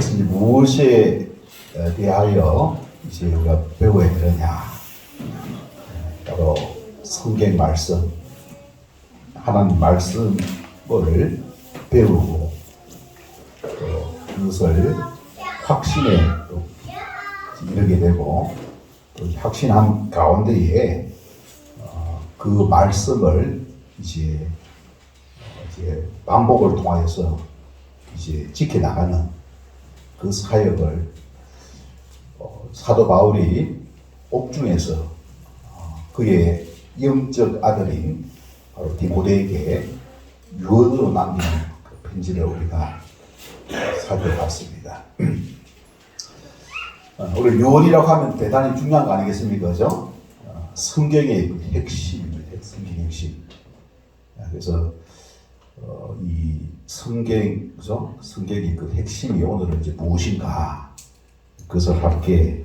그래서 이제 무엇에 대하여 이제 우리가 배워야 되느냐? 바로 성경 말씀, 하나님 말씀을 배우고 또 그것을 확신에 또 이르게 되고 또 확신한 가운데에 그 말씀을 이제 반복을 통하여서 이제 지켜나가는 그 사역을 사도 바울이 옥중에서 그의 영적 아들인 바로 디모데에게 유언으로 남긴 그 편지를 우리가 살펴봤습니다. 우리 유언이라고 하면 대단히 중요한 거 아니겠습니까? 그죠? 성경의 그 핵심입니다. 성경의 핵심. 그래서 이 성경, 그죠? 성경의 그 핵심이 오늘은 이제 무엇인가? 그것을 함께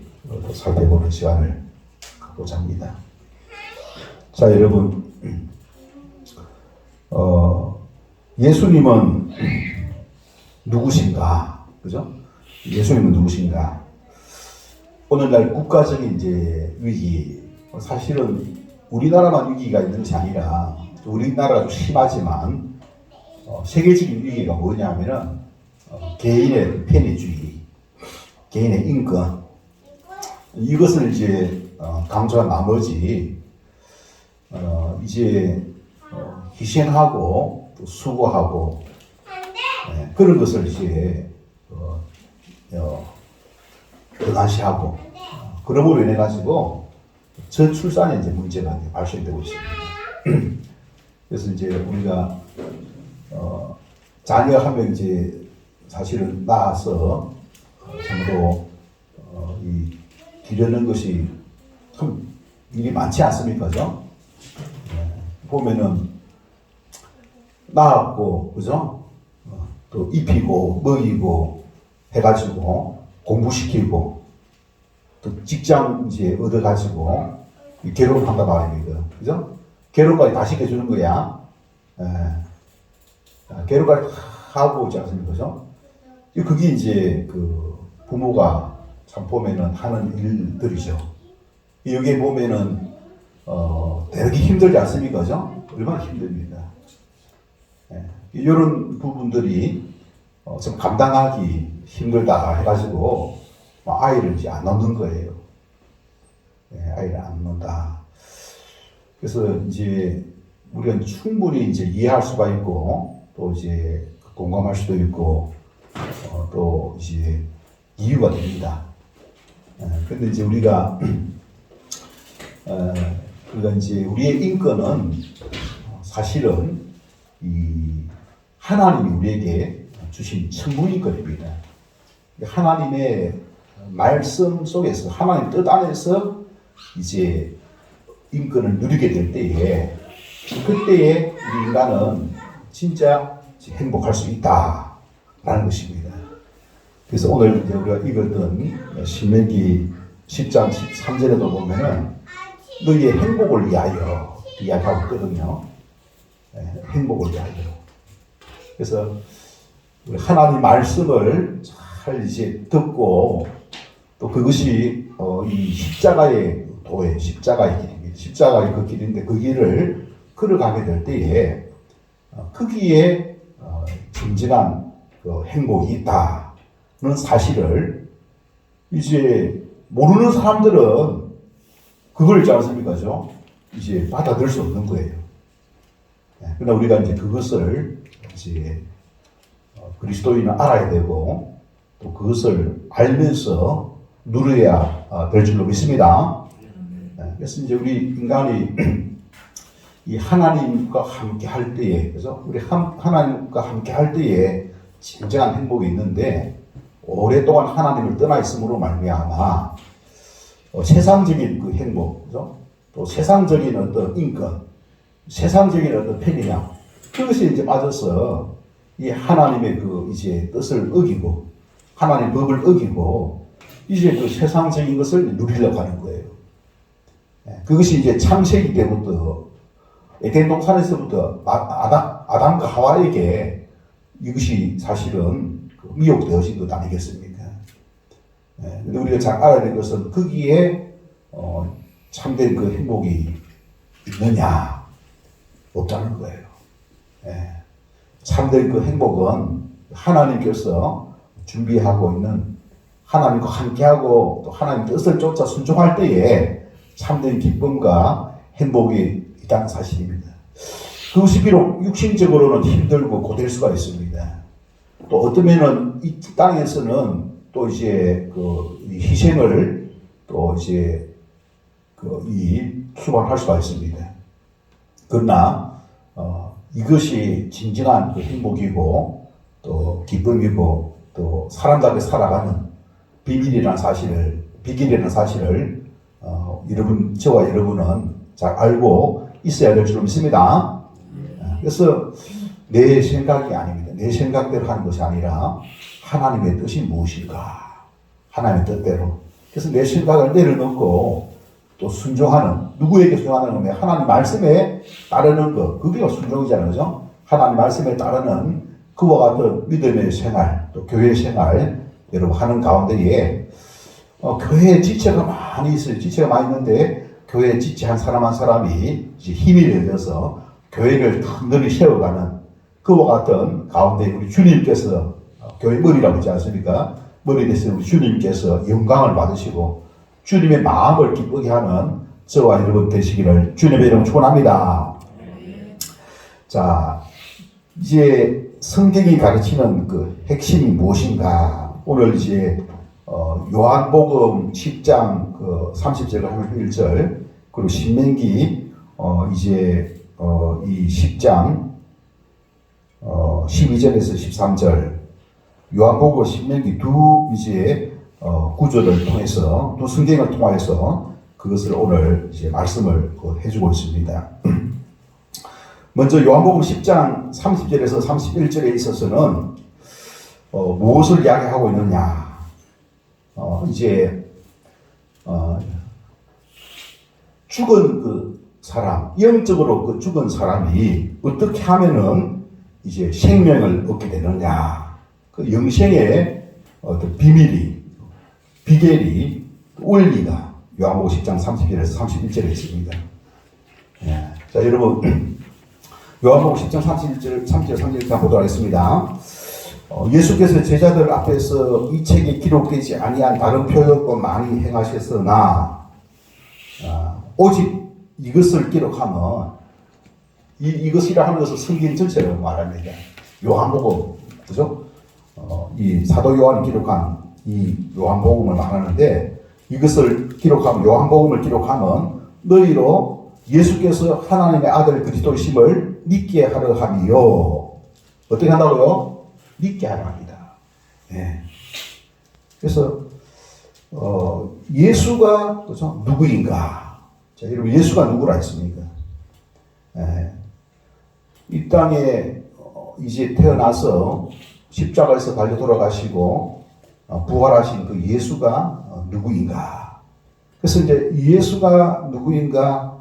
살펴보는 시간을 갖고자 합니다. 자, 여러분, 예수님은 누구신가? 그죠? 예수님은 누구신가? 오늘날 국가적인 이제 위기, 사실은 우리나라만 위기가 있는 것이 아니라 우리나라가 좀 심하지만 세계적인 위기가 뭐냐면은 개인의 편의주의, 개인의 인권, 이것을 이제 강조한 나머지 이제 희생하고 또 수고하고 그런 것을 이제 등한시하고 그러므로 인해 가지고 저출산에 이제 문제가 이제 발생되고 있습니다. 그래서 이제 우리가 자녀 한 명 이제 사실은 낳아서 참으로 이 기르는 것이 참 일이 많지 않습니까, 그죠? 보면은 낳았고, 그죠? 또 입히고 먹이고 해가지고 공부시키고 또 직장 이제 얻어가지고 결혼한단 말입니다, 그죠? 결혼까지 다 시켜주는 거야. 결혼까지 하고 있지 않습니까, 그죠? 그게 이제 그 부모가 참 보면은 하는 일들이죠. 여기에 보면은 되게 힘들지 않습니까, 그죠? 얼마나 힘듭니다. 이런 부분들이 좀 감당하기 힘들다 해가지고 아이를 이제 안 낳는 거예요. 아이를 안 낳는다. 그래서 이제 우리가 충분히 이제 이해할 수가 있고 또 이제 공감할 수도 있고 또 이제 이유가 됩니다. 근데 이제 우리가 이제 우리의 인권은 사실은 이 하나님이 우리에게 주신 천부인권입니다. 하나님의 말씀 속에서 하나님 뜻 안에서 이제 인권을 누리게 될 때에 그때에 우리 인간은 진짜 행복할 수 있다라는 것입니다. 그래서 오늘 이제 우리가 읽었던 신명기 10장 13절에도 보면은 너희의 행복을 위하여 이야기하고 있거든요. 행복을 위하여. 그래서 우리 하나님 말씀을 잘 이제 듣고 또 그것이 이 십자가의 도의 십자가의 길입니다. 십자가의 그 길인데 그 길을 걸어가게 될 때에 거기에 진정한 그 행복이 있다는 사실을 이제 모르는 사람들은 그걸 있지 않습니까? 이제 받아들일 수 없는 거예요. 그러나 우리가 이제 그것을 이제 그리스도인은 알아야 되고 또 그것을 알면서 누려야 될 줄로 믿습니다. 그래서 이제 우리 인간이 이 하나님과 함께 할 때에, 그래서 우리 하나님과 함께 할 때에 진정한 행복이 있는데 오랫동안 하나님을 떠나 있음으로 말미암아 세상적인 그 행복, 그죠? 또 세상적인 어떤 인권, 세상적인 어떤 편리함, 그것이 이제 빠져서 이 하나님의 그 이제 뜻을 어기고 하나님의 법을 어기고 이제 그 세상적인 것을 누리려고 하는 거예요. 그것이 이제 창세기 때부터 에덴 동산에서부터 아담과 하와에게 이것이 사실은 미혹되어진 것 아니겠습니까? 근데 우리가 잘 알아야 될 것은 거기에 참된 그 행복이 있느냐? 없다는 거예요. 참된 그 행복은 하나님께서 준비하고 있는, 하나님과 함께하고 또 하나님 뜻을 쫓아 순종할 때에 참된 기쁨과 행복이 있다는 사실입니다. 그것이 비록 육신적으로는 힘들고 고될 수가 있습니다. 또 어쩌면은 이 땅에서는 또 이제 이 희생을 또 이제 수반할 수가 있습니다. 그러나 이것이 진정한 그 행복이고 또 기쁨이고 또 사람답게 살아가는 비밀이라는 사실을, 비결이라는 사실을 여러분, 저와 여러분은 잘 알고 있어야 될 줄 믿습니다. 그래서 내 생각이 아닙니다. 내 생각대로 하는 것이 아니라 하나님의 뜻이 무엇인가? 하나님의 뜻대로. 그래서 내 생각을 내려놓고 또 순종하는, 누구에게 순종하는 거면 하나님 말씀에 따르는 것, 그게 순종이잖아요. 그죠? 하나님 말씀에 따르는 그와 같은 믿음의 생활, 또 교회 생활, 여러분 하는 가운데에 교회에 지체가 많이 있어요. 지체가 많이 있는데 교회에 지체한 사람 한 사람이 이제 힘이 되어서 교회를 든든히 세워가는 그와 같은 가운데 우리 주님께서 교회 머리라고 하지 않습니까? 머리 대신 우리 주님께서 영광을 받으시고 주님의 마음을 기쁘게 하는 저와 여러분 되시기를 주님의 이름으로 축원합니다. 자, 이제 성경이 가르치는 그 핵심이 무엇인가? 오늘 이제 요한복음 10장 30절과 31절 그리고 신명기 이제 이 10장 12절에서 13절 요한복음 신명기 두 이제 구절을 통해서 두 성경을 통해서 그것을 오늘 이제 말씀을 해주고 있습니다. 먼저 요한복음 10장 30절에서 31절에 있어서는 무엇을 이야기하고 있느냐? 이제 죽은 그 사람, 영적으로 그 죽은 사람이 어떻게 하면은 이제 생명을 얻게 되느냐? 그 영생의 어떤 비밀이, 비결이, 원리가 요한복음 10장 30절에서 31절에 있습니다. 자, 여러분, 요한복음 10장 31절, 30절, 31절 보도록 하겠습니다. 예수께서 제자들 앞에서 이 책에 기록되지 아니한 다른 표현도 많이 행하셨으나 오직 이것을 기록하면 이것이라 하는 것은 성경 전체를 말합니다. 요한복음, 그죠? 이 사도 요한이 기록한 이 요한복음을 말하는데 이것을 기록하면, 요한복음을 기록하면 너희로 예수께서 하나님의 아들 그리스도이심을 믿게 하려 함이요. 어떻게 한다고요? 믿게 하려 합니다. 그래서 예수가 그렇죠? 누구인가? 자, 여러분 예수가 누구라 했습니까? 이 땅에 이제 태어나서 십자가에서 달려 돌아가시고 부활하신 그 예수가 누구인가? 그래서 이제 예수가 누구인가?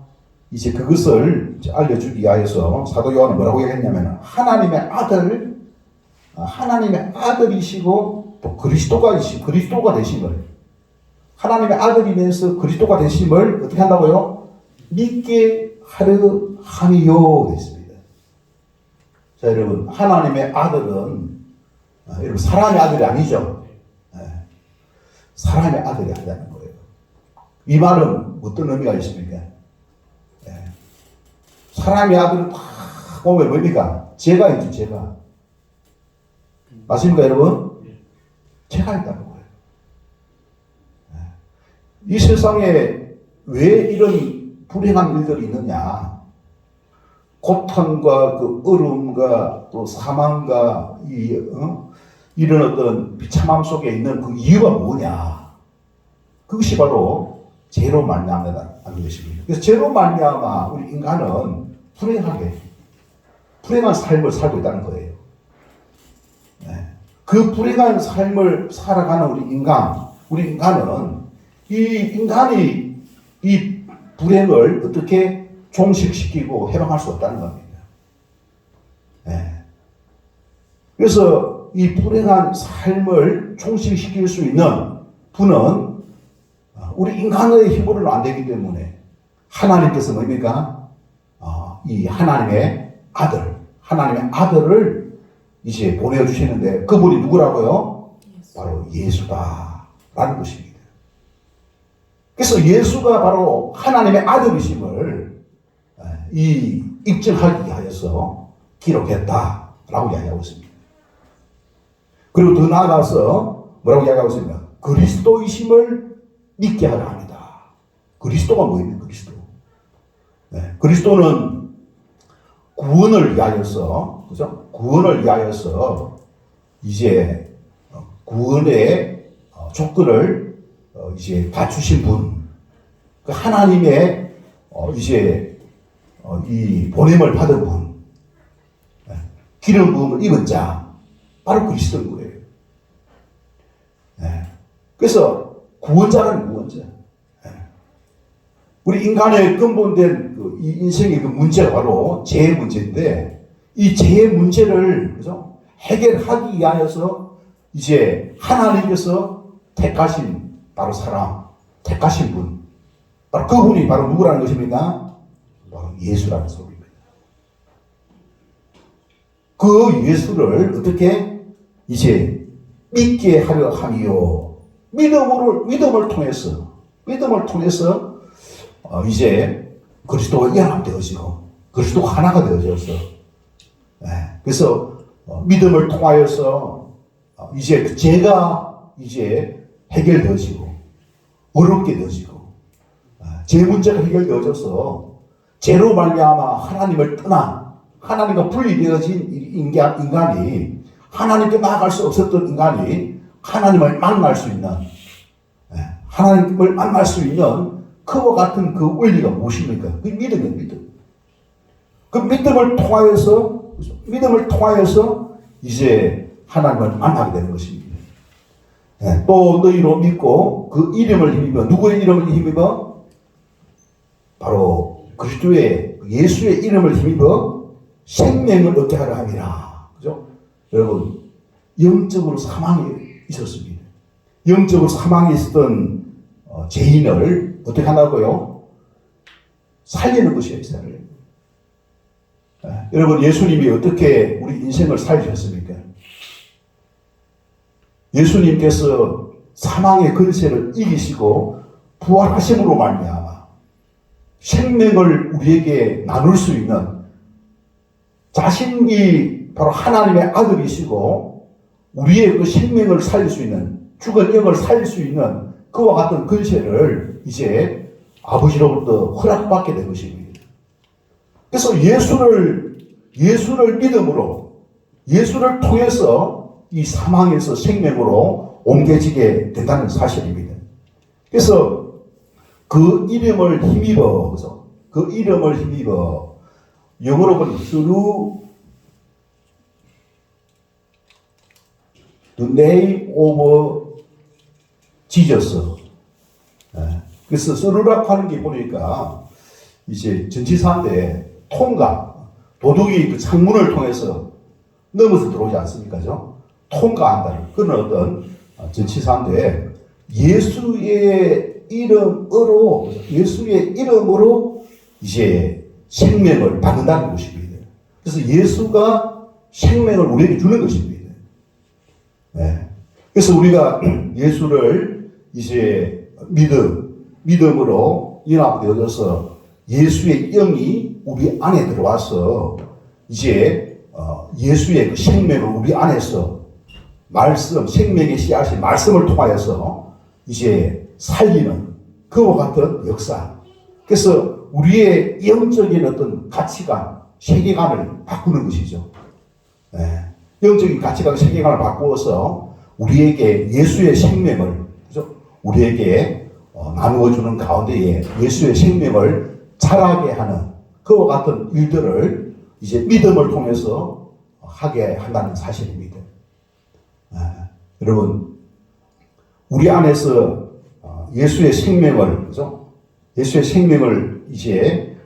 이제 그것을 이제 알려주기 위하여서 사도 요한은 뭐라고 얘기했냐면 하나님의 아들이시고 또 그리스도가 되심을, 하나님의 아들이면서 그리스도가 되심을 어떻게 한다고요? 믿게 하려 함이요 됐습니다. 자, 여러분 하나님의 아들은 여러분 사람의 아들이 아니죠. 사람의 아들이 아니라는 거예요. 이 말은 어떤 의미가 있습니까? 사람의 아들은 다 보면 뭡니까? 죄가 있죠, 죄가. 맞습니까, 여러분? 죄가 있다는 거예요. 이 세상에 왜 이런 불행한 일들이 있느냐? 고통과 그 어려움과 또 사망과 이런 어떤 비참함 속에 있는 그 이유가 뭐냐? 그것이 바로 죄로 말미암는 것입니다. 그래서 죄로 말미암아 우리 인간은 불행한 삶을 살고 있다는 거예요. 그 불행한 삶을 살아가는 우리 인간은 인간이 이 불행을 어떻게 종식시키고 해방할 수 없다는 겁니다. 그래서 이 불행한 삶을 종식시킬 수 있는 분은 우리 인간의 힘으로는 안 되기 때문에 하나님께서 뭡니까? 이 하나님의 아들을 이제 보내주시는데 그분이 누구라고요? 바로 예수다라는 것입니다. 그래서 예수가 바로 하나님의 아들이심을 입증하기 위하여서 기록했다라고 이야기하고 있습니다. 그리고 더 나아가서 뭐라고 이야기하고 있습니까? 그리스도이심을 믿게 하려 합니다. 그리스도가 뭐예요? 그리스도. 그리스도는 구원을 위하여서, 그죠? 구원을 위하여서 이제 구원의 조건을 이제 갖추신 분, 그 하나님의 이제 이 보냄을 받은 분, 기름 부음을 입은 자, 바로 그리스도인 거예요. 그래서 구원자는 구원자. 우리 인간의 근본된 이 인생의 그 문제가 바로 죄의 문제인데, 이 죄의 문제를, 그죠? 해결하기 위하여서 이제 하나님께서 택하신 바로 사람, 택하신 분, 바로 그분이 바로 누구라는 것입니까? 바로 예수라는 소리입니다. 그 예수를 어떻게 이제 믿게 하려 하며 믿음을 통해서 이제 그리스도가 연합되어지고 그리스도가 하나가 되어져서 그래서 믿음을 통하여서 이제 그 죄가 이제 해결되어지고 어렵게 되어지고 죄 문제가 해결되어져서 죄로 말미암아 하나님을 떠난 하나님과 분리되어진 인간이 하나님께 나아갈 수 없었던 인간이 하나님을 만날 수 있는 그와 같은 그 원리가 무엇입니까? 그 믿음이에요, 믿음. 그 믿음을 통하여서 이제 하나님을 만나게 되는 것입니다. 또 너희로 믿고 그 이름을 힘입어, 누구의 이름을 힘입어? 바로 그리스도의 예수의 이름을 힘입어 생명을 얻게 하려 함이라. 그죠? 여러분, 영적으로 사망이 있었습니다. 영적으로 사망이 있었던 죄인을 어떻게 한다고요? 살리는 것이에요, 살을. 여러분, 예수님이 어떻게 우리 인생을 살리셨습니까? 예수님께서 사망의 근세를 이기시고 부활하심으로 말미암아 생명을 우리에게 나눌 수 있는 자신이 바로 하나님의 아들이시고 우리의 그 생명을 살릴 수 있는 죽은 영을 살릴 수 있는 그와 같은 근세를 이제 아버지로부터 허락받게 된 것입니다. 그래서 예수를 믿음으로 예수를 통해서 이 사망에서 생명으로 옮겨지게 된다는 사실입니다. 그래서 그 이름을 힘입어, 영어로 보면 through the name of Jesus. 그래서 through라고 하는 게 보니까 이제 전치사인데 도둑이 그 창문을 통해서 넘어서 들어오지 않습니까? 통과한다는 그런 어떤 전치사인데 예수의 이름으로 이제 생명을 받는다는 것입니다. 그래서 예수가 생명을 우리에게 주는 것입니다. 그래서 우리가 예수를 이제 믿음으로 연합되어져서 예수의 영이 우리 안에 들어와서 이제 예수의 그 생명을 우리 안에서 생명의 씨앗이 말씀을 통하여서 이제 살리는 그와 같은 역사. 그래서 우리의 영적인 어떤 가치관, 세계관을 바꾸는 것이죠. 영적인 가치관, 세계관을 바꾸어서 우리에게 예수의 생명을, 그죠? 우리에게 나누어주는 가운데에 예수의 생명을 자라게 하는 그와 같은 일들을 이제 믿음을 통해서 하게 한다는 사실입니다. 여러분, 우리 안에서 예수의 생명을, 그죠? 예수의 생명을 이제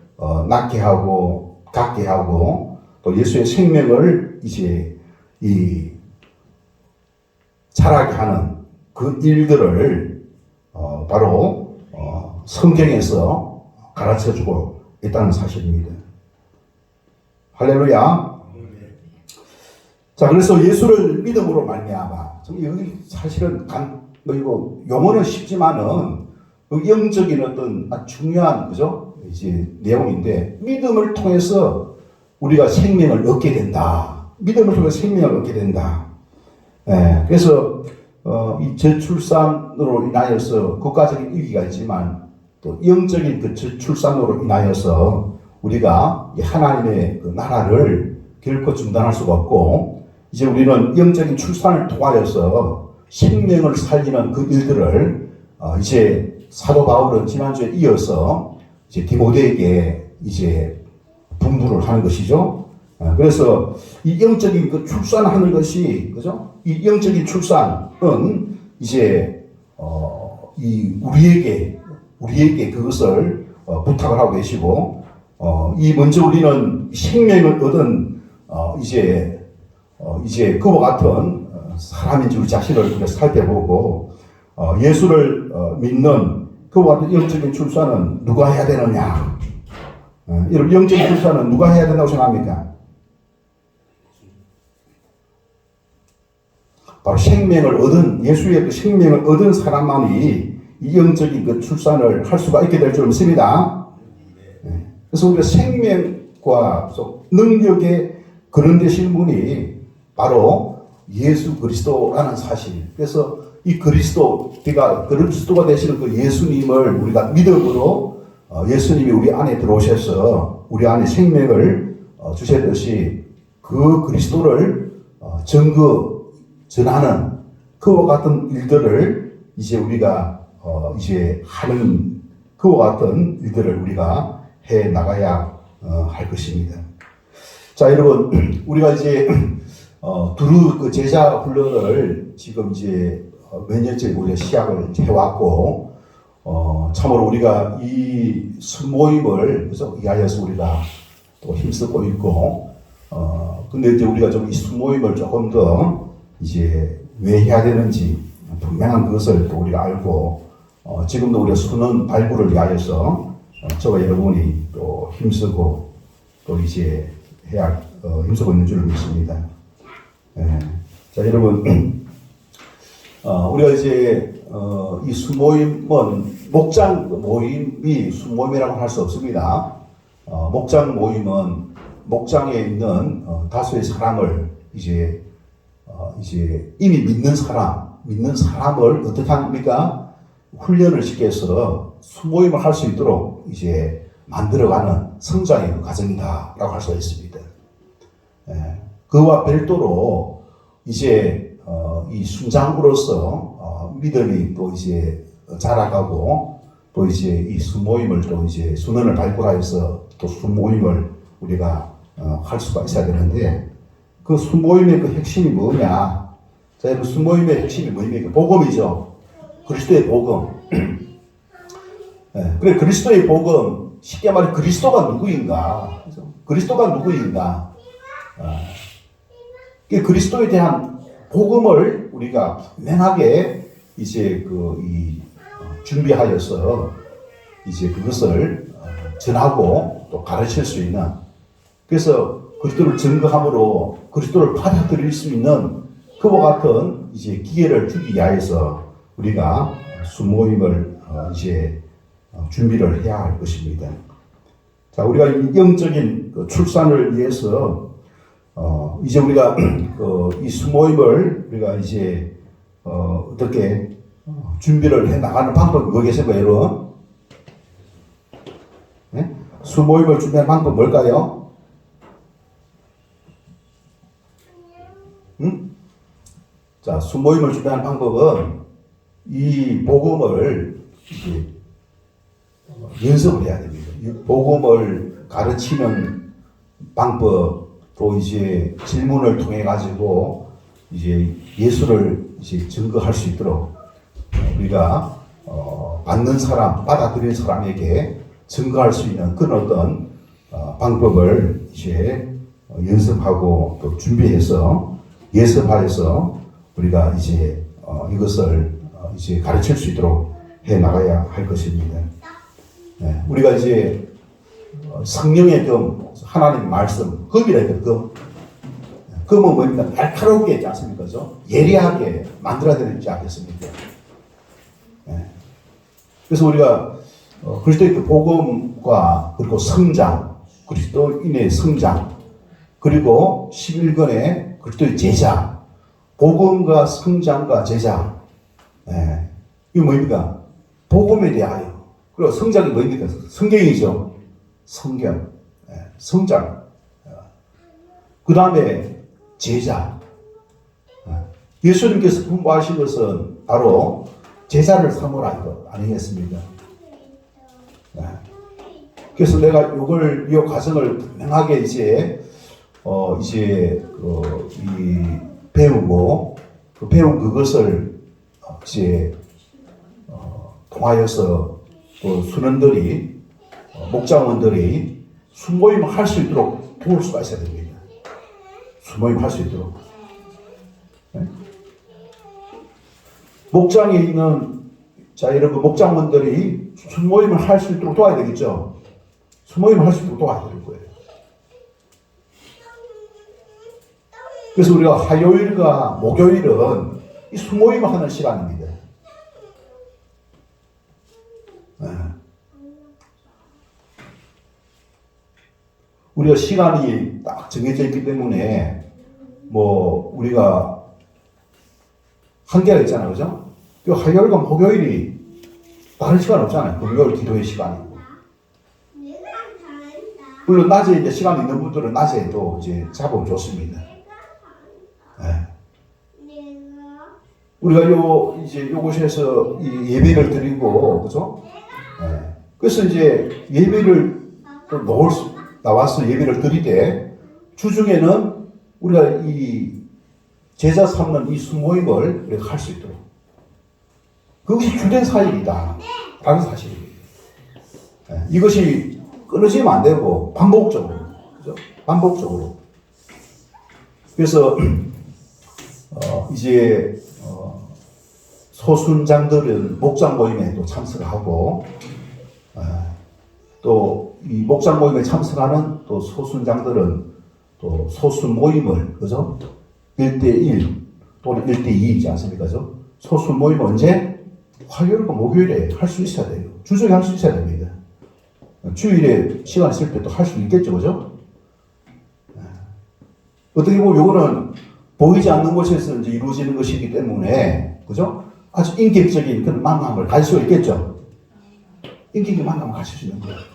낳게 하고 갖게 하고 또 예수의 생명을 이제 자라게 하는 그 일들을 바로 성경에서 가르쳐주고 있다는 사실입니다. 할렐루야. 자, 그래서 예수를 믿음으로 말미암아. 여기 사실은 이거 용어는 쉽지만은 영적인 어떤 중요한 그죠? 이제 내용인데 내용을 통해서 우리가 생명을 얻게 된다. 믿음을 통해서 생명을 얻게 된다. 예, 그래서 이 저출산으로 인하여서 국가적인 의미가 있지만 또 영적인 그 저출산으로 인하여서 우리가 하나님의 그 나라를 결코 중단할 수가 없고 이제 우리는 영적인 출산을 통하여서 생명을 살리는 그 일들을 이제 사도 바울은 지난주에 이어서 이제 디모데에게 이제 분부를 하는 것이죠. 그래서 이 영적인 그 출산하는 것이 그죠? 이 영적인 출산은 이제 이 우리에게 그것을 부탁을 하고 계시고 이 먼저 우리는 생명을 얻은 이제 그와 같은 사람인지 우리 자신을 우리가 살펴보고 예수를 믿는 그와 같은 영적인 출산은 누가 해야 되느냐? 여러분 영적인 출산은 누가 해야 된다고 생각합니까? 바로 생명을 얻은 예수의 그 생명을 얻은 사람만이 이 영적인 그 출산을 할 수가 있게 될 줄 믿습니다. 그래서 우리가 생명과 능력의 근원 되신 분이 바로 예수 그리스도라는 사실. 그래서 이 그리스도가 되시는 그 예수님을 우리가 믿음으로 예수님이 우리 안에 들어오셔서 우리 안에 생명을 주셨듯이 그 그리스도를 전하는 그와 같은 일들을 이제 우리가 이제 하는 그와 같은 일들을 우리가 해 나가야 할 것입니다. 자, 여러분, 우리가 이제 두루 그 제자 훈련을 지금 이제 몇 년째 우리가 시작을 해왔고, 참으로 우리가 이 순모임을 그래서 위하여서 우리가 또 힘쓰고 있고, 근데 이제 우리가 좀 이 순모임을 조금 더 이제 왜 해야 되는지 분명한 것을 또 우리가 알고, 지금도 우리가 수능 발굴을 위하여서 저와 여러분이 또 힘쓰고 또 이제 해야 힘쓰고 있는 줄 믿습니다. 예. 자, 여러분, 우리가 이제 이 수모임은 목장 모임이 수모임이라고 할 수 없습니다. 목장 모임은 목장에 있는 다수의 사람을 이제 이미 믿는 사람을 어떻게 합니까? 훈련을 시켜서 수모임을 할 수 있도록 이제 만들어가는 성장의 과정이다라고 할 수가 있습니다. 예. 그와 별도로 이제 이 순장으로서 믿음이 또 이제 자라가고 또 이제 이 수모임을 또 이제 순원을 발굴하여서 또 수모임을 우리가 할 수가 있어야 되는데 그 수모임의 그 핵심이 뭐냐? 자, 그 수모임의 핵심이 뭐입니까? 복음이죠. 그리스도의 복음. 네, 그래 그리스도의 복음 쉽게 말해 그리스도가 누구인가? 그리스도가 누구인가? 그리스도에 대한 복음을 우리가 명하게 이제 준비하여서 이제 그것을 전하고 또 가르칠 수 있는 그래서 그리스도를 증거함으로 그리스도를 받아들일 수 있는 그와 같은 이제 기회를 주기 위하여서 우리가 수모임을 이제 준비를 해야 할 것입니다. 자, 우리가 영적인 그 출산을 위해서 이제 우리가 이 수모임을 우리가 이제 어떻게 준비를 해 나가는 방법이 뭐겠습니까, 여러분? 네? 수모임을 준비하는 방법 뭘까요? 자, 수모임을 준비하는 방법은 이 복음을 이제 연습을 해야 됩니다. 이 복음을 가르치는 방법, 또 이제 질문을 통해 가지고 이제 예수를 이제 증거할 수 있도록 우리가 받는 사람, 받아들인 사람에게 증거할 수 있는 그런 어떤 방법을 이제 연습하고 또 준비해서 예습하여서 우리가 이제 이것을 이제 가르칠 수 있도록 해 나가야 할 것입니다. 우리가 이제 성령의 검, 하나님의 말씀, 검이라 해도 검. 검은 뭡니까? 날카롭게 있지 않습니까? 예리하게 만들어야 되지 않겠습니까? 그래서 우리가 그리스도의 그 복음과 그리고 성장, 그리스도인의 성장, 그리고 11권의 그리스도의 제자, 복음과 성장과 제자, 이게 뭡니까? 복음에 대하여. 그리고 성장이 뭡니까? 성경이죠. 성경, 성장. 그 다음에 제자. 예수님께서 분부하신 것은 바로 제자를 삼으라 이거 아니겠습니까? 그래서 내가 이 과정을 분명하게 배우고, 배운 그것을 통하여서 또 순원들이, 목장원들이 수모임을 할 수 있도록 도울 수가 있어야 됩니다. 수모임 할 수 있도록. 목장에 있는, 여러분, 목장원들이 수모임을 할 수 있도록 도와야 되겠죠? 수모임을 할 수 있도록 도와야 될 거예요. 그래서 우리가 화요일과 목요일은 이 수모임을 하는 시간입니다. 우리가 시간이 딱 정해져 있기 때문에, 우리가 한계가 있잖아요. 그죠? 그 화요일과 목요일이 다른 시간 없잖아요. 금요일 기도의 시간이고. 물론 낮에 이제 시간이 있는 분들은 낮에도 이제 잡으면 좋습니다. 우리가 요곳에서 이 예배를 드리고, 그죠? 그래서 이제 예배를 또 나와서 예배를 드리되, 주중에는 우리가 이 제자 삼는 이 수모임을 우리가 할 수 있도록. 그것이 주된 사역이다. 라는 사실입니다. 이것이 끊어지면 안 되고, 반복적으로. 그죠? 반복적으로. 그래서, 소순장들은 목장 모임에 또 참석하고, 또 이 목장 모임에 참석하는 또 소순장들은 또 소순 모임을, 그죠? 1대1 또는 1대2이지 않습니까? 그죠? 소순 모임은 언제? 화요일과 목요일에 할 수 있어야 돼요. 주중에 할 수 있어야 됩니다. 주일에 시간 있을 때 또 할 수 있겠죠, 그죠? 어떻게 보면 요거는 보이지 않는 곳에서 이제 이루어지는 것이기 때문에, 그죠? 아주 인격적인 그런 만남을 가질 수 있겠죠? 인격적인 만남을 가질 수 있는 거예요.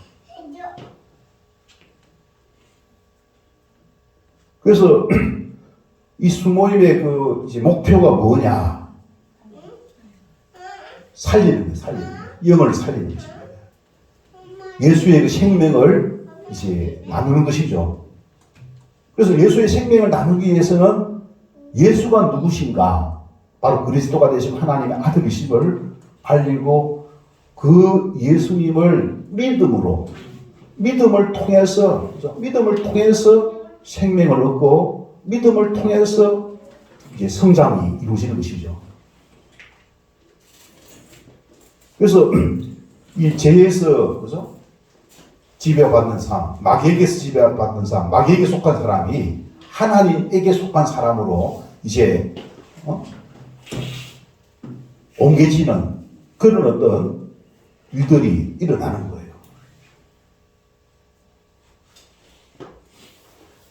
그래서 이 수모임의 목표가 뭐냐? 살리는 거예요, 살리는 거예요. 영을 살리는 것입니다. 예수의 그 생명을 나누는 것이죠. 그래서 예수의 생명을 나누기 위해서는 예수가 누구신가? 바로 그리스도가 되신 하나님의 아들이심을 알리고 그 예수님을 믿음을 통해서 생명을 얻고 믿음을 통해서 성장이 이루어지는 것이죠. 그래서 이 죄에서, 그죠? 지배받는 삶, 마귀에게서 지배받는 삶, 마귀에게 속한 사람이 하나님에게 속한 사람으로 옮겨지는 그런 어떤 일들이 일어나는 거예요.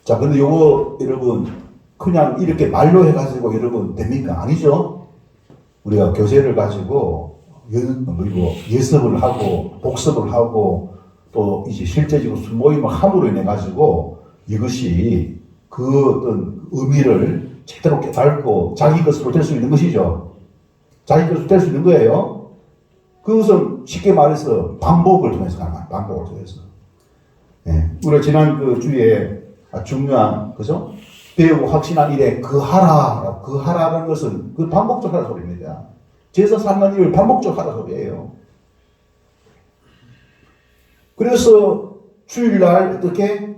자, 근데 요거 여러분 그냥 이렇게 말로 해가지고 여러분 됩니까? 아니죠? 우리가 교재를 가지고 예습을 하고 복습을 하고 또 실제적으로 모임을 함으로 인해 가지고 이것이 그 어떤 의미를 제대로 깨닫고 자기 것으로 될 수 있는 것이죠. 자기 것으로 될 수 있는 거예요. 그것은 쉽게 말해서 반복을 통해서 가는 거예요. 반복을 통해서. 우리가 지난 주에 중요한, 그죠? 배우고 확신한 일에 하라는 것은 그 반복적 하라 소리입니다. 제사 삼는 일을 반복적 하라 소리예요. 그래서 주일날 어떻게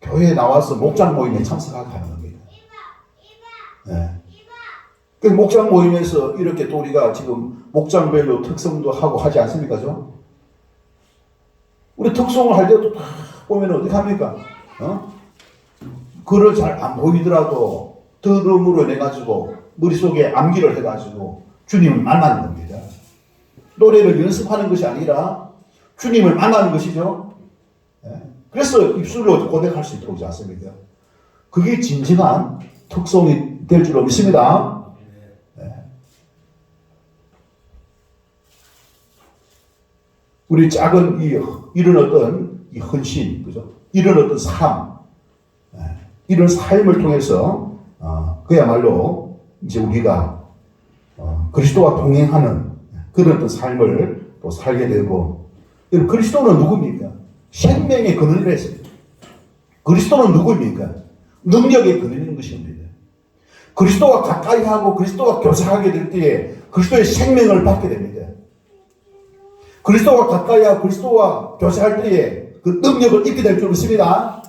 교회에 나와서 목장 모임에 참석하게 하는 겁니다. 그 목장 모임에서 이렇게 또 우리가 지금 목장별로 특성도 하고 하지 않습니까? 죠? 우리 특성을 할 때도 딱 보면 어떻게 합니까? 글을 잘 안 보이더라도 들음으로 해가지고 머릿속에 암기를 해가지고 주님을 만나는 겁니다. 노래를 연습하는 것이 아니라 주님을 만나는 것이죠. 그래서 입술로 고백할 수 있도록 하지 않습니까? 그게 진정한 특성이 될 줄로 믿습니다. 우리 작은 이런 어떤 이 헌신, 그죠? 이런 어떤 삶, 이런 삶을 통해서 그야말로 이제 우리가 그리스도와 동행하는 그런 어떤 삶을 또 살게 되고, 그리스도는 누굽니까? 생명의 근원이라 했습니다. 그리스도는 누구입니까? 능력의 근원인 것입니다. 그리스도와 가까이 하고 그리스도와 교제하게 될 때에 그리스도의 생명을 받게 됩니다. 그리스도와 가까이 하고 그리스도와 교제할 때에 그 능력을 입게 될 줄 믿습니다.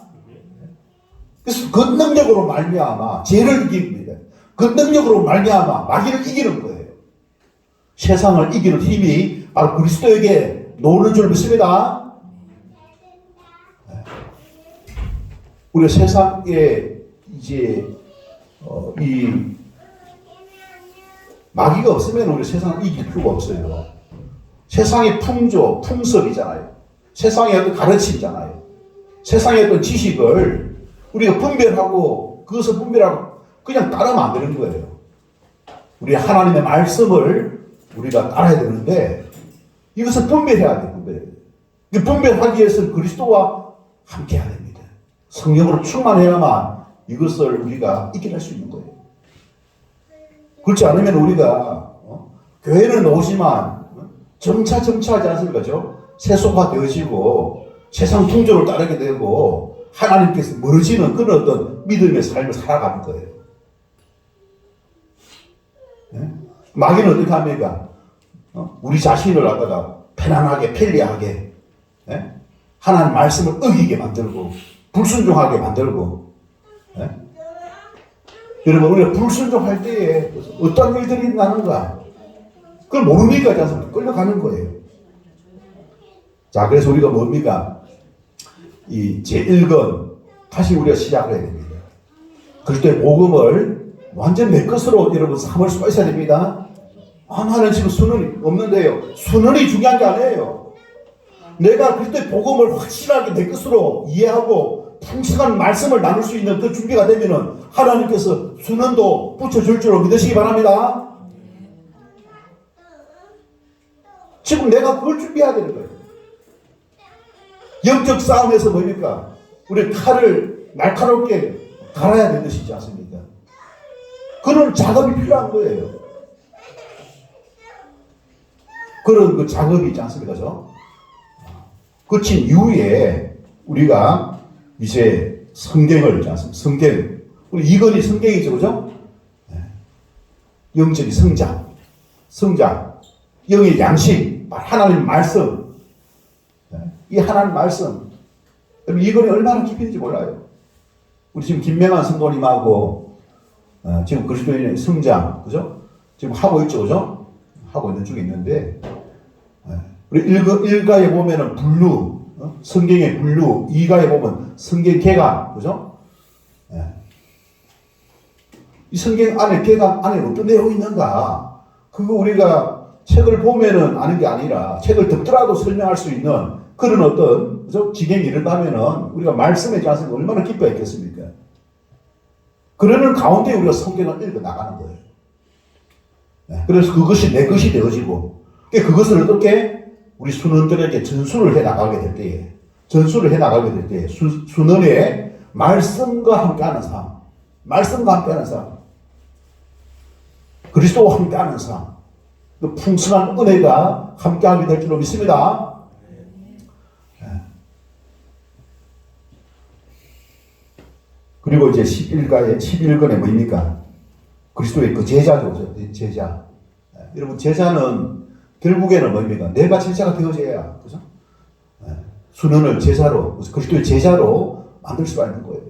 그래서 그 능력으로 말미암아 죄를 이깁니다. 그 능력으로 말미암아 마귀를 이기는 거예요. 세상을 이기는 힘이 바로 그리스도에게 노는 줄 믿습니다. 우리 세상에 이제 이 마귀가 없으면 우리 세상을 이길 필요가 없어요. 세상의 풍조, 풍습이잖아요. 세상의 어떤 가르침이잖아요. 세상의 어떤 지식을 우리가 분별하고 그것을 분별하고 그냥 따르면 안 되는 거예요. 우리 하나님의 말씀을 우리가 따라야 되는데 이것을 분별해야 돼요. 분별하기 위해서는 그리스도와 함께 해야 됩니다. 성령으로 충만해야만 이것을 우리가 이겨낼 수 있는 거예요. 그렇지 않으면 우리가 교회는 오지만 점차 하지 않습니까? 세속화 되어지고 세상 풍조를 따르게 되고 하나님께서 멀어지는 그런 어떤 믿음의 삶을 살아가는 거예요. 마귀는 어떻게 합니까? 우리 자신을 갖다가 편안하게 편리하게 하나님 말씀을 어기게 만들고 불순종하게 만들고 여러분 우리가 불순종할 때에 어떤 일들이 나는가 그걸 모르니까 끌려가는 거예요. 자, 그래서 우리가 뭡니까? 이 제1권 다시 우리가 시작을 해야 됩니다. 그리스도의 복음을 완전 내 것으로 여러분 삼을 수가 있어야 됩니다. 나는 지금 수능이 없는데요. 수능이 중요한 게 아니에요. 내가 그리스도의 복음을 확실하게 내 것으로 이해하고 풍성한 말씀을 나눌 수 있는 그 준비가 되면은 하나님께서 수능도 붙여줄 줄로 믿으시기 바랍니다. 지금 내가 그걸 준비해야 되는 거예요. 영적 싸움에서 뭡니까? 우리 칼을 날카롭게 갈아야 되는 것이지 않습니까? 그런 작업이 필요한 거예요. 그런 그 작업이 있지 않습니까? 그친 이후에 우리가 이제 성경을 있지 않습니까? 성경. 우리 이건이 성경이죠. 그죠? 영적인 성장. 영의 양식. 하나님 말씀. 이 하나님 말씀. 이건이 얼마나 깊은지 몰라요. 우리 지금 김명환 성도님하고 지금 그리스도인의 성장. 그죠? 지금 하고 있죠. 그죠? 하고 있는 중에 있는데 우리 일가에 보면은 분류, 성경의 분류, 이가에 보면 성경 개관, 그죠? 이 성경 안에 개관 안에 어떤 내용이 있는가? 그거 우리가 책을 보면은 아는 게 아니라 책을 듣더라도 설명할 수 있는 그런 어떤 그죠? 지경이 이른다면은 우리가 말씀에 대해서 얼마나 기뻐했겠습니까? 그러는 가운데 우리가 성경을 읽어 나가는 거예요. 그래서 그것이 내 것이 되어지고 그것을 어떻게 우리 순원들에게 전수를 해 나가게 될 때에 순원의 말씀과 함께하는 삶, 그리스도와 함께하는 삶, 그 풍성한 은혜가 함께하게 될 줄로 믿습니다. 그리고 이제 11권에 뭡니까? 그리스도의 그 제자죠, 제자. 여러분, 제자는 결국에는 뭡니까? 내가 제자가 되어져야, 그죠? 순원을 제자로, 그리스도의 제자로 만들 수가 있는 거예요.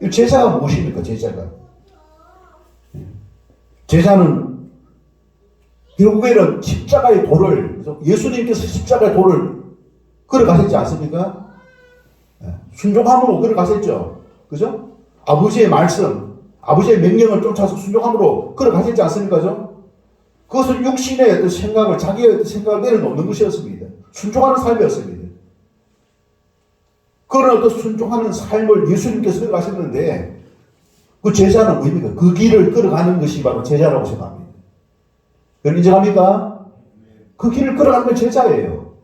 이 제자가 무엇입니까? 제자가 제자는 결국에는 십자가의 도를, 예수님께서 십자가의 도를 걸어가셨지 않습니까? 순종함으로 걸어가셨죠. 그죠? 아버지의 말씀, 아버지의 명령을 쫓아서 순종함으로 걸어가셨지 않습니까? 그것은 육신의 어떤 생각을, 자기의 어떤 생각을 내려놓는 것이었습니다. 순종하는 삶이었습니다. 그런 어떤 순종하는 삶을 예수님께서 걸어가셨는데, 그 제자는 뭐입니까? 그 길을 걸어가는 것이 바로 제자라고 생각합니다. 그걸 인정합니까? 그 길을 걸어가는 건 제자예요.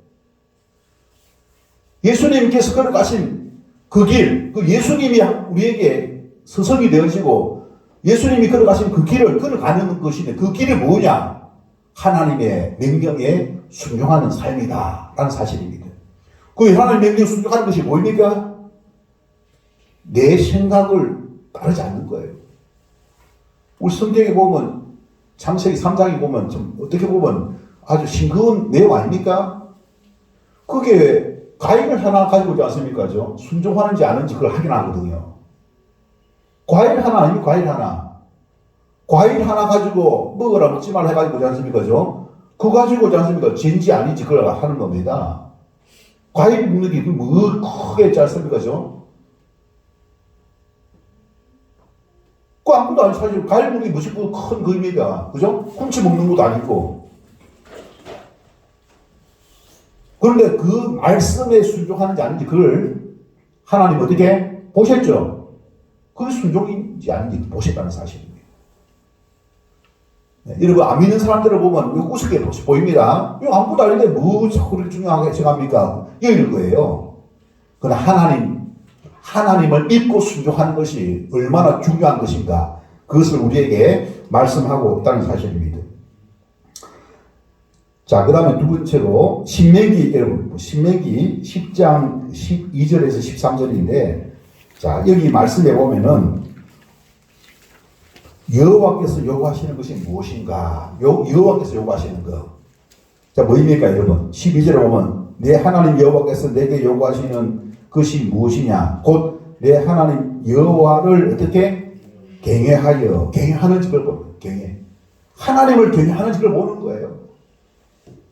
예수님께서 걸어가신 그 길, 그 예수님이 우리에게 스승이 되어지고 예수님이 걸어가신 그 길을 걸어가는 것인데 그 길이 뭐냐? 하나님의 명령에 순종하는 삶이다 라는 사실입니다. 그 하나님의 명령에 순종하는 것이 뭐입니까? 내 생각을 따르지 않는 거예요. 우리 성경에 보면 창세기 3장에 보면 좀 어떻게 보면 아주 싱거운 내용 아닙니까? 그게 과일을 하나 가지고 오지 않습니까? 순종하는지 아는지 그걸 확인하거든요. 과일 하나 아니면 과일 하나. 과일 하나 가지고 먹으라 먹지 말라 해가지고 오지 않습니까? 그거 가지고 오지 않습니까? 진지 아닌지 그걸 하는 겁니다. 과일 먹는 게 뭐 크게 있지 않습니까? 그 아무도 안 사실 과일 먹는 게 무슨 큰 의미가, 그죠? 훔치 먹는 것도 아니고. 그런데 그 말씀에 순종하는지 아닌지 그걸 하나님 어떻게 보셨죠? 그 순종인지 아닌지 보셨다는 사실입니다. 네, 여러분 안 믿는 사람들을 보면 우습게 보입니다. 이거 아무것도 아닌데 뭐 자꾸 그렇게 중요하게 생각합니까? 이럴 거예요. 그러나 하나님을 믿고 순종하는 것이 얼마나 중요한 것인가, 그것을 우리에게 말씀하고 있다는 사실입니다. 자, 그 다음에 두 번째로 신명기, 여러분 신명기 10장 12절에서 13절인데, 자 여기 말씀해 보면은 여호와께서 요구하시는 것이 무엇인가? 여호와께서 요구하시는 것. 자, 뭐입니까, 여러분? 12절에 보면 내 하나님 여호와께서 내게 요구하시는 것이 무엇이냐? 곧 내 하나님 여호와를 어떻게 경외하여, 경외하는지 그걸 보는 거예요. 경외. 하나님을 경외하는지 그걸 보는 거예요.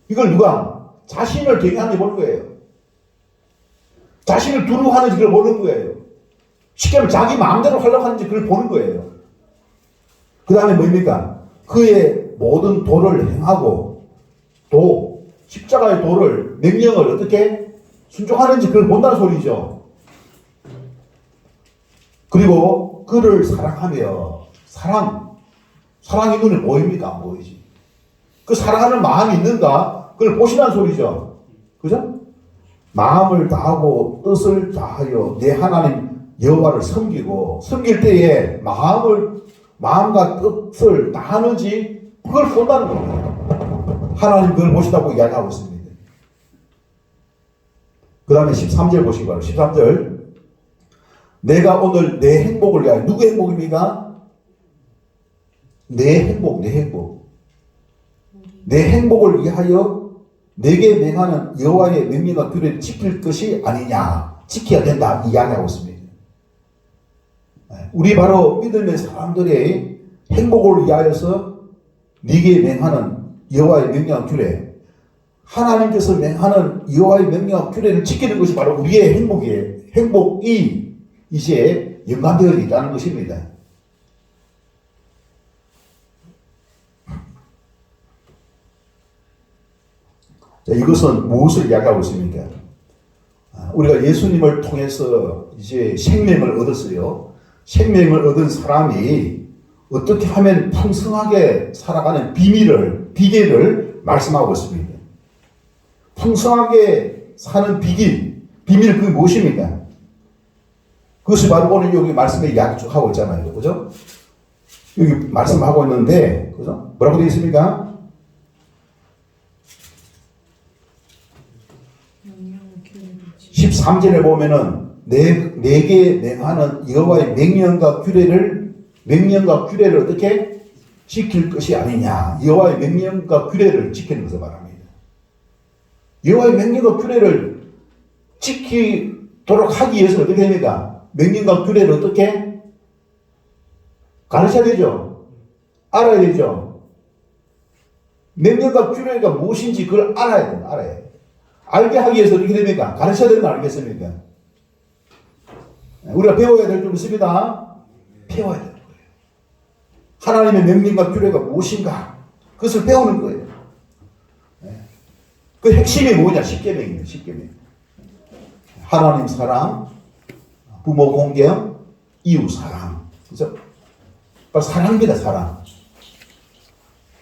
이걸 누가? 자신을 경외하는지 보는 거예요. 자신을 두려워하는지 그걸 보는 거예요. 쉽게 말하면 자기 마음대로 하려고 하는지 그걸 보는 거예요. 그 다음에 뭐입니까? 그의 모든 도를 행하고 또 십자가의 도를, 명령을 어떻게 순종하는지 그걸 본다는 소리죠. 그리고 그를 사랑하며, 사랑이 눈에 보입니까? 안 보이지. 그 사랑하는 마음이 있는가? 그걸 보시라는 소리죠. 그죠? 마음을 다하고 뜻을 다하여 내 하나님 여호와를 섬기고, 섬길 때에 마음과 뜻을 다하는지 그걸 본다는 겁니다. 하나님 그걸 보시다고 이야기하고 있습니다. 그 다음에 13절 보시기 바랍니다. 13절. 내가 오늘 내 행복을 위하여, 누구의 행복입니까? 내 행복. 내 행복을 위하여 내게 명하는 여호와의 명령과 규례를 지킬 것이 아니냐. 지켜야 된다 이야기하고 있습니다. 우리 바로 믿음의 사람들의 행복을 위하여서 네게 명하는 여호와의 명령과 규례, 하나님께서 명하는 여호와의 명령과 규례를 지키는 것이 바로 우리의 행복이에요. 행복이 이제 연관되어 있다는 것입니다. 자, 이것은 무엇을 이야기하고 있습니까? 우리가 예수님을 통해서 이제 생명을 얻었어요. 생명을 얻은 사람이 어떻게 하면 풍성하게 살아가는 비결을 말씀하고 있습니다. 풍성하게 사는 비밀 그게 무엇입니까? 그것이 바로 오늘 여기 말씀에 이야기 쭉 하고 있잖아요. 그죠? 여기 말씀하고 있는데, 그죠? 뭐라고 되어 있습니까? (13절에) 보면은 내게 명하는 여호와의 명령과 규례를 어떻게 지킬 것이 아니냐. 여호와의 명령과 규례를 지키는 것을 말합니다. 여호와의 명령과 규례를 지키도록 하기 위해서 어떻게 됩니까? 명령과 규례를 어떻게 가르쳐야 되죠. 알아야 되죠. 명령과 규례가 무엇인지 그걸 알아야 돼요. 알아야 돼요. 알게 하기 위해서 어떻게 됩니까? 가르쳐야 되는 거 알겠습니까? 우리가 배워야 될 점 있습니다. 배워야 되는 거예요. 하나님의 명령과 규례가 무엇인가? 그것을 배우는 거예요. 그 핵심이 뭐냐? 십계명이에요. 십계명. 하나님 사랑, 부모 공경, 이웃 사랑. 그죠? 바로 사랑입니다. 사랑.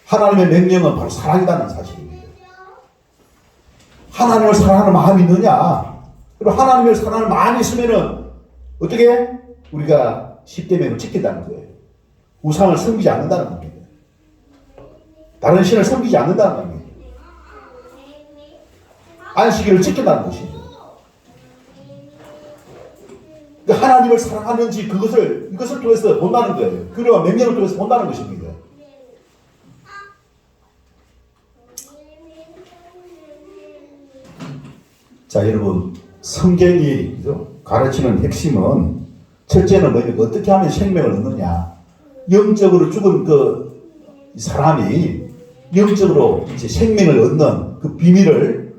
하나님의 명령은 바로 사랑이라는 사실입니다. 하나님을 사랑하는 마음이 있느냐? 그리고 하나님을 사랑하는 마음이 있으면은 어떻게? 우리가 십계명을 지킨다는 거예요. 우상을 섬기지 않는다는 겁니다. 다른 신을 섬기지 않는다는 겁니다. 안식일을 지킨다는 것이죠. 그러니까 하나님을 사랑하는지 이것을 통해서 본다는 거예요. 규례와 명령을 통해서 본다는 것입니다. 자, 여러분, 성경이 가르치는 핵심은 첫째는 뭐냐면 어떻게 하면 생명을 얻느냐. 영적으로 죽은 그 사람이 영적으로 이제 생명을 얻는 그 비밀을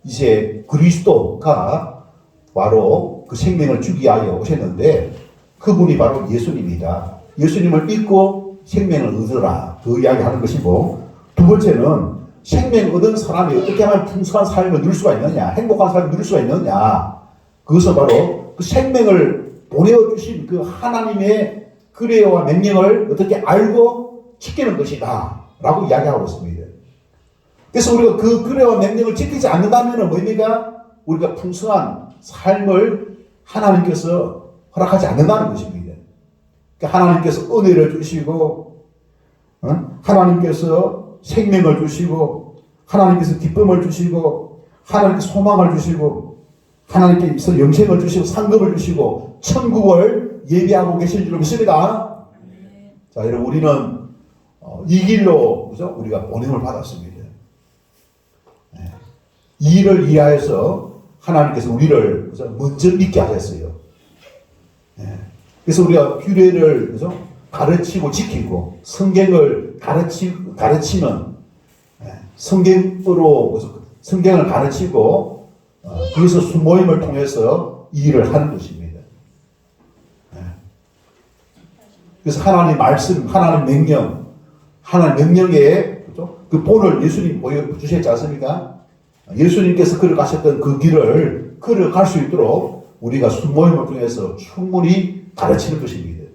이제 그리스도가 바로 그 생명을 주기 위하여 오셨는데 그분이 바로 예수님이다. 예수님을 믿고 생명을 얻으라. 그 이야기 하는 것이고, 두 번째는 생명 얻은 사람이 어떻게 하면 풍성한 삶을 누릴 수가 있느냐, 행복한 삶을 누릴 수가 있느냐. 그것은 바로 그 생명을 보내주신 그 하나님의 규례와 명령을 어떻게 알고 지키는 것이다 라고 이야기하고 있습니다. 그래서 우리가 그 규례와 명령을 지키지 않는다면 뭡니까? 우리가 풍성한 삶을 하나님께서 허락하지 않는다는 것입니다. 그러니까 하나님께서 은혜를 주시고, 하나님께서 생명을 주시고, 하나님께서 기쁨을 주시고, 하나님께서 소망을 주시고, 하나님께서 영생을 주시고, 상급을 주시고, 천국을 예비하고 계실 줄 믿습니다. 자, 여러분, 우리는 이 길로, 그죠? 우리가 보냄을 받았습니다. 이 일을 이해해서 하나님께서 우리를, 그죠? 먼저 믿게 하셨어요. 그래서 우리가 규례를, 그죠? 가르치고 지키고, 성경을 가르치는, 성경으로, 성경을 가르치고, 그래서 수모임을 통해서 이 일을 하는 것입니다. 그래서 하나님 말씀, 하나님 명령, 하나님 명령에, 그죠? 그 본을 예수님 보여주셨지 않습니까? 예수님께서 걸어가셨던 그 길을 걸어갈 수 있도록 우리가 수모임을 통해서 충분히 가르치는 것입니다.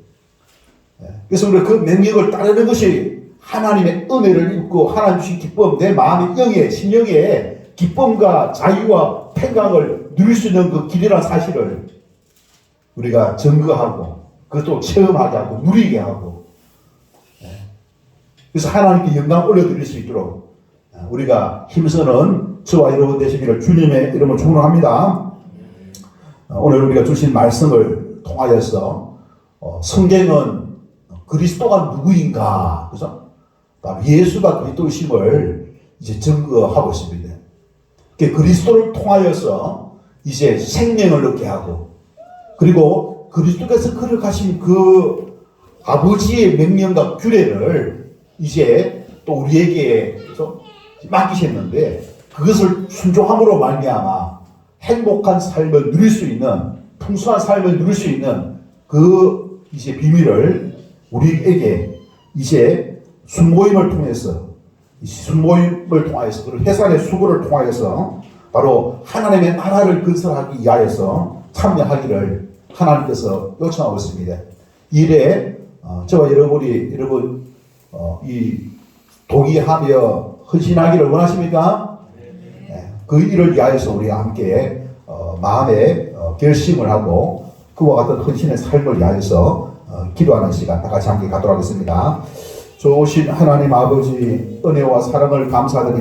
그래서 우리가 그 명령을 따르는 것이 하나님의 은혜를 입고 하나님 주신 기쁨, 내 마음의 영에, 심령에 기쁨과 자유와 평강을 누릴 수 있는 그 길이라는 사실을 우리가 증거하고 그것도 체험하게 하고 누리게 하고, 그래서 하나님께 영광 올려드릴 수 있도록 우리가 힘쓰는 저와 여러분 되시기를 주님의 이름으로 축원합니다. 오늘 우리가 주신 말씀을 통하여서 성경은 그리스도가 누구인가, 그죠? 예수가 그리스도이심을 이제 증거하고 있습니다. 그리스도를 통하여서 이제 생명을 얻게 하고, 그리고 그리스도께서 걸어가신 그 아버지의 명령과 규례를 이제 또 우리에게, 그죠? 맡기셨는데 그것을 순종함으로 말미암아 행복한 삶을 누릴 수 있는, 풍성한 삶을 누릴 수 있는 그 이제 비밀을 우리에게 이제 순모임을 통해서, 그리고 해산의 수고를 통하여서 바로 하나님의 나라를 건설하기 위하여서 참여하기를 하나님께서 요청하고 있습니다. 이 일에 저와 여러분이 이 동의하며 헌신하기를 원하십니까? 그 일을 위하여서 우리 함께 마음의 결심을 하고 그와 같은 헌신의 삶을 위하여서 기도하는 시간 다 같이 함께 갖도록 하겠습니다. 좋으신 하나님 아버지, 은혜와 사랑을 감사드립니다.